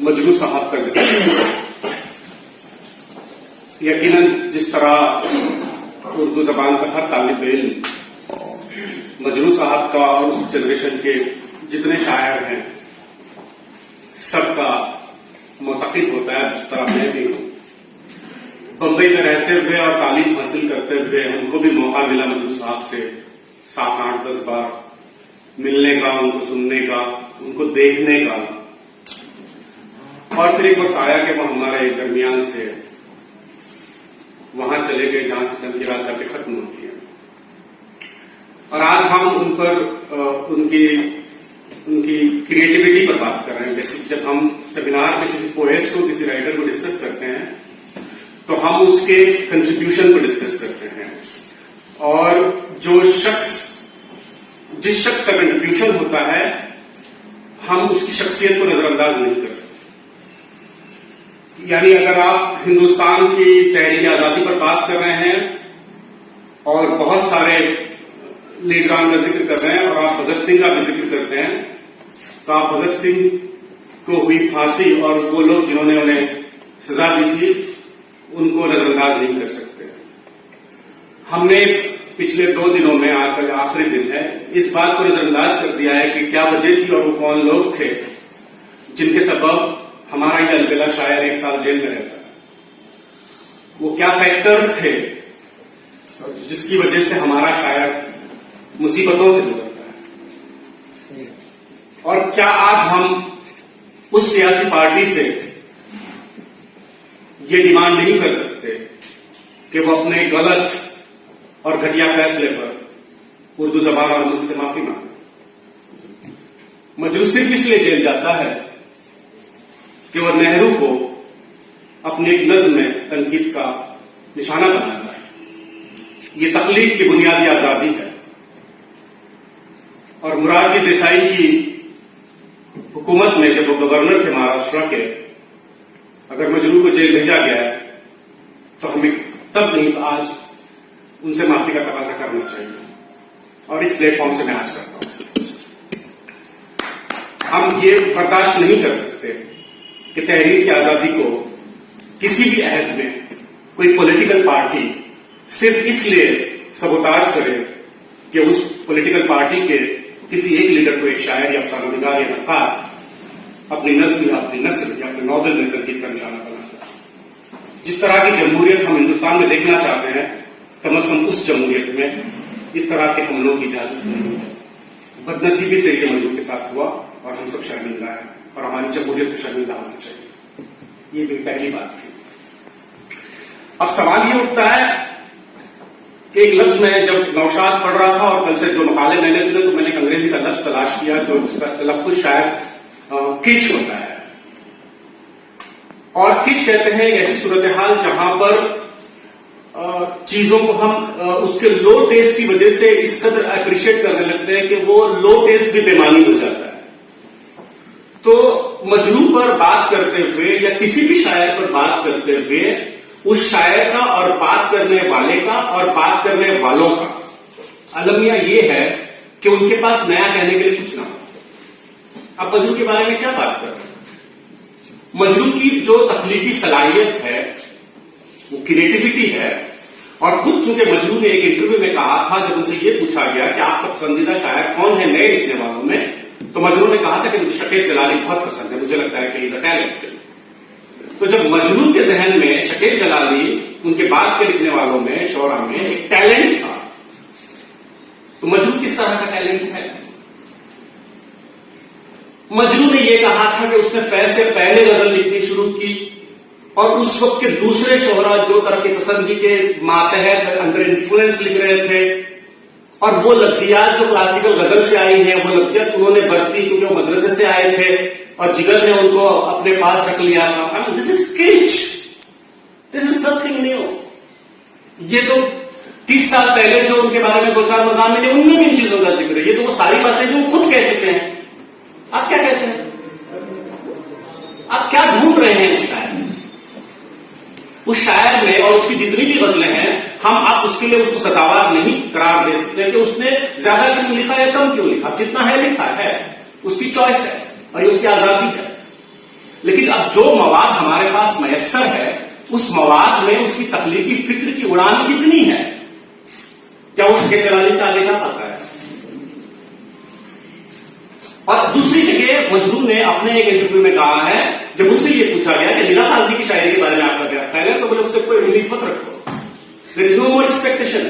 مجروح صاحب کا ذکر ہے. یقیناً جس طرح اردو زبان کا ہر طالب علم مجروح صاحب کا اور اس جنریشن کے جتنے شاعر ہیں سب کا معتقد ہوتا ہے، اس طرح میں بھی ہوں. بمبئی میں رہتے ہوئے اور تعلیم حاصل کرتے ہوئے ہم کو بھی موقع ملا مجروح صاحب سے 7, 8, 10 بار ملنے کا، ان کو سننے کا، ان کو دیکھنے کا. اور پھر ایک وقت آیا کہ وہ ہمارے درمیان سے وہاں چلے گئے جہاں سے تنقید جا کے ختم ہوتی ہے. اور آج ہم ان پر ان کی کریٹیوٹی پر بات کر رہے ہیں. جیسے جب ہم سیمینار میں کسی پوئٹ کو، کسی رائٹر کو ڈسکس کرتے ہیں تو ہم اس کے کنٹریبیوشن کو ڈسکس کرتے ہیں، اور جس شخص کا کنٹریبیوشن ہوتا ہے ہم اس کی شخصیت کو نظر انداز نہیں کر سکتے. یعنی اگر آپ ہندوستان کی تحریک آزادی پر بات کر رہے ہیں اور بہت سارے لیڈران کا ذکر کر رہے ہیں اور آپ بھگت سنگھ کا بھی ذکر کرتے ہیں تو آپ بھگت سنگھ کو ہوئی پھانسی اور وہ لوگ جنہوں نے انہیں سزا دی تھی ان کو نظر انداز نہیں کر سکتے. ہم نے پچھلے 2 دنوں میں، آج کا آخری دن ہے، اس بات کو نظر انداز کر دیا ہے کہ کیا وجہ تھی اور وہ کون لوگ تھے جن کے سبب ہمارا یہ البلا شاعر 1 سال جیل میں رہتا ہے. وہ کیا فیکٹرز تھے جس کی وجہ سے ہمارا شاعر مصیبتوں سے گزرتا ہے. اور کیا آج ہم اس سیاسی پارٹی سے یہ ڈیمانڈ نہیں کر سکتے کہ وہ اپنے غلط اور گھٹیا فیصلے پر اردو زبان اور ملک سے معافی مانگے. مجروح صرف اس لیے جیل جاتا ہے کہ وہ نہرو کو اپنی ایک نظم میں تنقید کا نشانہ بناتا ہے. یہ تخلیق کی بنیادی آزادی ہے. اور مرارجی دیسائی کی حکومت میں جب وہ گورنر تھے مہاراشٹر کے، اگر مجروح کو جیل بھیجا گیا ہے تو ہمیں تب نہیں تو آج ان سے معافی کا تقاضا کرنا چاہیے. اور اس پلیٹ فارم سے میں آج کرتا ہوں. ہم یہ برداشت نہیں کر سکتے کہ تحریک کی آزادی کو کسی بھی عہد میں کوئی پولیٹیکل پارٹی صرف اس لیے سبوتاج کرے کہ اس پولیٹیکل پارٹی کے کسی ایک لیڈر کو ایک شاعر یا افسانہ نگار یا نقاد اپنی نظم یا اپنی نثر یا اپنے ناول میں تنقید کا نشانہ بناتا ہے. جس طرح کی جمہوریت ہم ہندوستان میں دیکھنا چاہتے ہیں، کم از کم اس جمہوریت میں اس طرح کے حملوں کی اجازت نہیں ہے. بدنصیبی سے یہ مجروح کے ساتھ ہوا اور ہم سب شرمندہ ہیں اور ہماری جمہوریت کو شرمندہ ہونا چاہیے. یہ بھی پہلی بات تھی. اب سوال یہ اٹھتا ہے کہ ایک لفظ میں جب نوشاد پڑھ رہا تھا اور کل سے جو مقالے میں نے سنے تو میں نے ایک انگریزی کا لفظ تلاش کیا جو اس کا تلفظ شاید کچ ہوتا ہے. اور کچ کہتے ہیں ایک ایسی صورتحال جہاں پر چیزوں کو ہم اس کے لو ٹیسٹ کی وجہ سے اس قدر اپریشیٹ کرنے لگتے ہیں کہ وہ لو ٹیسٹ بھی بےمانی ہو جاتا ہے. تو مجروح پر بات کرتے ہوئے یا کسی بھی شاعر پر بات کرتے ہوئے اس شاعر کا اور بات کرنے والے کا اور بات کرنے والوں کا المیہ یہ ہے کہ ان کے پاس نیا کہنے کے لیے کچھ نہ ہو. اب مجروح کے بارے میں کیا بات کر رہے ہیں؟ مجروح کی جو تخلیقی صلاحیت ہے، وہ کریٹیوٹی ہے. اور خود چونکہ مجروح نے ایک انٹرویو میں کہا تھا، جب ان سے یہ پوچھا گیا کہ آپ کا پسندیدہ شاعر کون ہے نئے لکھنے والوں میں، تو مجروح نے کہا تھا کہ مجھے شکیل جلالی بہت پسند ہے، مجھے لگتا ہے کہ از اے ٹیلنٹ. تو جب مجروح کے ذہن میں شکیل جلالی ان کے بعد کے لکھنے والوں میں شعراء میں ایک ٹیلنٹ تھا، تو مجروح کس طرح کا ٹیلنٹ ہے؟ مجروح نے یہ کہا تھا کہ اس نے فیض سے پہلے غزل لکھنی شروع کی اور اس وقت کے دوسرے شعراء جو ترقی پسندی کے ماتحت انڈر انفلوئنس لکھ رہے تھے اور وہ لفظیات جو کلاسیکل غزل سے آئی ہیں وہ لفظیات انہوں نے برتی کیونکہ وہ مدرسے سے آئے تھے اور جگر نے ان کو اپنے پاس رکھ لیا تھا. دس از کچ، دس از نتھنگ نیو. یہ تو 30 سال پہلے جو ان کے بارے میں 2-4 مضامین ہیں ان میں بھی ان چیزوں کا ذکر ہے. یہ تو وہ ساری باتیں جو وہ خود کہہ چکے ہیں. آپ کیا کہتے ہیں؟ آپ کیا ڈھونڈ رہے ہیں اس شاعر میں؟ اور اس کی جتنی بھی غزلیں ہیں ہم آپ اس کے لیے اس کو سزاوار نہیں قرار دے سکتے کہ اس نے زیادہ کیوں لکھا یا کم کیوں لکھا. جتنا ہے لکھا ہے، اس کی چوائس ہے اور یہ اس کی آزادی ہے. لیکن اب جو مواد ہمارے پاس میسر ہے اس مواد میں اس کی تخلیقی فکر کی اڑان کتنی ہے؟ کیا وہ شکیب جلالی سے آگے جا پاتا ہے؟ اور دوسری جگہ مجروح نے اپنے ایک انٹرویو میں کہا ہے، جب ان سے یہ پوچھا گیا کہ ندا فاضلی کی شاعری کے بارے میں آپ کا کیا خیال ہے، تو بولے اس سے کوئی امید مت رکھو، there is no more expectation.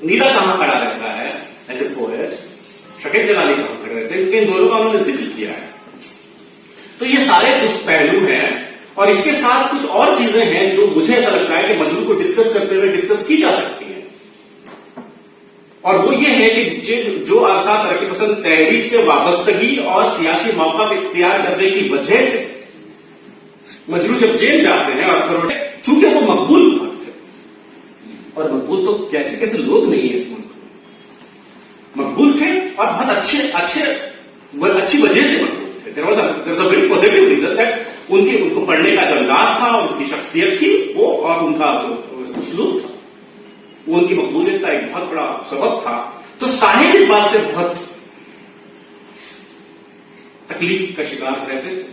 ندا کہاں کھڑا رہتا ہے ایز اے پوئٹ، شکیب جلالی کہاں کھڑے رہتے ہیں، کیونکہ ان دونوں کا انہوں نے ذکر کیا ہے. تو یہ سارے کچھ پہلو ہیں، اور اس کے ساتھ کچھ اور چیزیں ہیں جو مجھے ایسا لگتا ہے کہ مجروح کو ڈسکس کرتے ہوئے ڈسکس کی جا سکتی ہیں. اور وہ یہ ہے کہ جو عرصہ ترقی پسند تحریک سے وابستگی اور سیاسی موقف اختیار کرنے کی وجہ سے مجروح جب جیل جاتے ہیں اور چونکہ وہ مقبول بہت تھے، اور مقبول تو کیسے کیسے لوگ نہیں ہیں اس ملک میں، مقبول تھے اور بہت اچھی وجہ سے مقبول تھے. there's a very positive reason that ان کو پڑھنے کا جو انداز تھا، ان کی شخصیت تھی وہ، اور ان کا جو اسلوب تھا وہ ان کی مقبولیت کا ایک بہت بڑا سبب تھا. تو صاحب اس بات سے بہت تکلیف کا شکار رہتے تھے،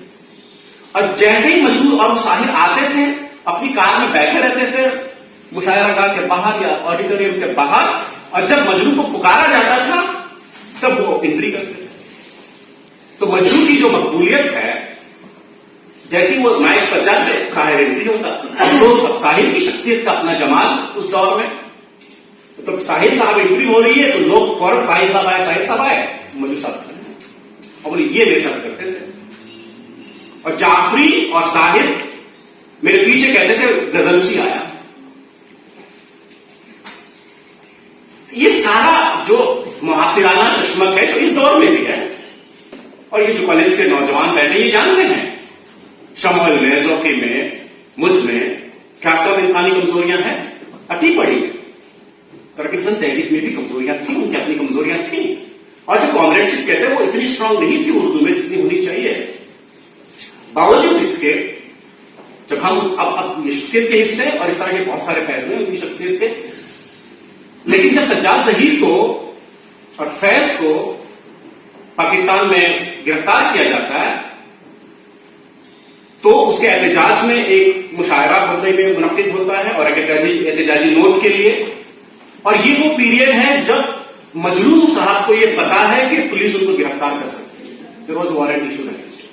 اور جیسے ہی مجروح اور صاحب آتے تھے اپنی کار میں بیٹھے رہتے تھے مشاعرہ گاہ کے باہر یا آڈیٹوریم کے باہر، اور جب مجروح کو پکارا جاتا تھا تب وہ انٹری کرتے تھے. تو مجروح کی جو مقبولیت ہے، جیسی وہ مائک پر جاتے صاحب انٹری ہوتا، تو صاحب کی شخصیت کا اپنا جمال اس دور میں، تو صاحب انٹری ہو رہی ہے تو لوگ فوراً صاحب آئے مجروح صاحب اور بولے یہ میرے ساتھ کرتے تھے. اور جعفری اور صاحب میرے پیچھے کہتے تھے غزنچی آیا. یہ سارا جو معاصرانہ چشمک ہے جو اس دور میں بھی ہے، اور یہ جو کالج کے نوجوان بیٹھے یہ جانتے ہیں شمول میں، ذوقی میں، مجھ میں کیا کم انسانی کمزوریاں ہیں. اٹھی پڑی ترقی پسند تحریک میں بھی کمزوریاں تھیں، ان کی اپنی کمزوریاں تھیں، اور جو کامریڈ شپ کہتے ہیں وہ اتنی اسٹرانگ نہیں تھی اردو میں جتنی ہونی چاہیے. باوجود اس کے جب ہم اب یہ شخصیت کے حصے اور اس طرح کے بہت سارے پہلو ہیں ان کی شخصیت کے، لیکن جب سجاد ظہیر کو اور فیض کو پاکستان میں گرفتار کیا جاتا ہے تو اس کے احتجاج میں ایک مشاعرہ بمبئی میں منعقد ہوتا ہے اور احتجاجی نوٹ کے لیے. اور یہ وہ پیریڈ ہے جب مجروح صاحب کو یہ پتا ہے کہ پولیس ان کو گرفتار کر سکتی ہے. There was warrant issued against him.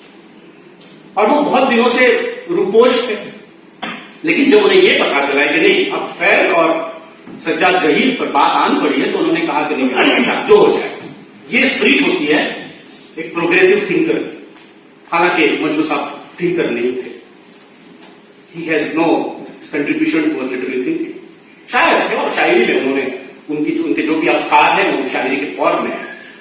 اور وہ بہت دنوں سے روپوش تھے، لیکن جب انہیں یہ پتا چلا ہے کہ نہیں اب فیض اور سجاد ظہیر پر بات آن پڑی ہے تو انہوں نے کہا کہ نہیں جو ہو جائے. یہ اسپرٹ ہوتی ہے ایک پروگریسو تھنکر، حالانکہ مجروح صاحب تھنکر نہیں تھے. He has no contribution to literary thinking. شاعر تھے اور شاعری میں انہوں نے ان کے جو بھی افکار ہیں وہ شاعری کے فارم میں.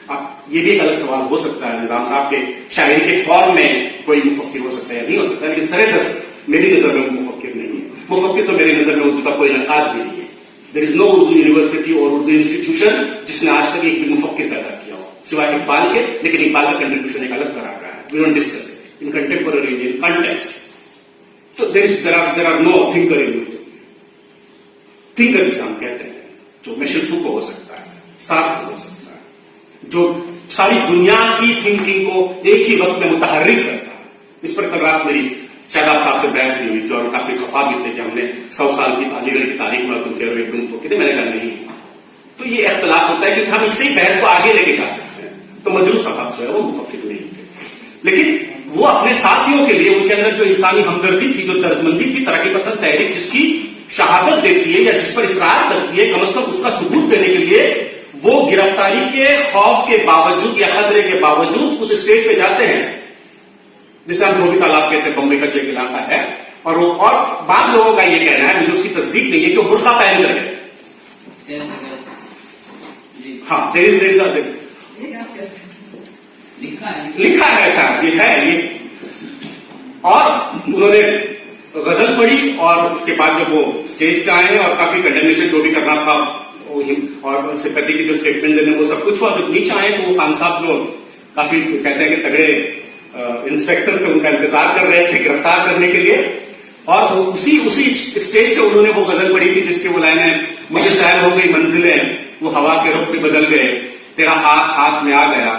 اب یہ بھی ایک الگ سوال ہو سکتا ہے نظام صاحب کے شاعری کے فارم میں کوئی مفکر ہو سکتا ہے یا نہیں ہو سکتا، لیکن سرے دست میری نظر میں مفکر نہیں ہے. مفکر تو میری نظر میں اردو کا کوئی نقاد بھی نہیں ہے. There is no Urdu university اور اردو انسٹیٹیوشن جس نے آج تک ایک بھی مفکر پیدا کیا ہو سوائے اقبال کے، لیکن اقبال کا کنٹریبیوشن ایک الگ طرح کا ہے. We don't discuss it in contemporary Indian context. So there are no thinker in it. Thinker جسے ہم کہتے ہیں جو مشرفو کو ہو سکتا ہے، سارتھ ہو سکتا ہے، جو ساری دنیا کی تھنکنگ کو ایک ہی وقت میں متحرک کرتا ہے. اس پر کل رات میری شاداب صاحب سے بحث نہیں ہوئی تھی اور کافی خفا بھی تھے کہ ہم نے 100 سال کی علی گڑھ کی تاریخ میں تم کہہ رہے ایک دم کو کہتے میں نے کہا نہیں. تو یہ اختلاف ہوتا ہے کہ ہم اس سے بحث کو آگے لے کے جا سکتے ہیں. تو مجروح صاحب جو ہے وہ مفکر نہیں تھے، لیکن وہ اپنے ساتھیوں کے لیے ان کے اندر جو انسانی ہمدردی تھی، جو دردمندی تھی، ترقی پسند تحریک جس کی شہادت دیتی ہے یا جس پر اصرار کرتی ہے، کم از کم اس کا ثبوت دینے کے لیے وہ گرفتاری کے خوف کے باوجود یا خطرے کے باوجود اس اسٹیج پہ جاتے ہیں جسے ہم دھوبی تالاب کہتے ہیں، بمبئی کا جو علاقہ ہے. اور بعض لوگوں کا یہ کہنا ہے، مجھے اس کی تصدیق نہیں ہے کہ وہ برقع پہن کر گئے. ہاں لکھا ہے شاید یہ ہے یہ. اور انہوں نے غزل پڑھی اور اس کے بعد جب وہ اسٹیج سے آئے ہیں اور کافی کنڈمنیشن جو بھی کرنا تھا اور سمپیتھی کی جو اسٹیٹمنٹ دینے وہ سب کچھ ہوا. جب نیچے آئے تو وہ خان صاحب جو کافی کہتے ہیں کہ تگڑے انسپیکٹر تھے ان کا انتظار کر رہے تھے گرفتار کرنے کے لیے، اور اسی اسٹیج سے انہوں نے وہ غزل پڑھی تھی جس کے وہ لائنیں مجھے سیر ہو گئی منزلیں وہ ہوا کے رخ بھی بدل گئے، تیرا ہاتھ ہاتھ میں آ گیا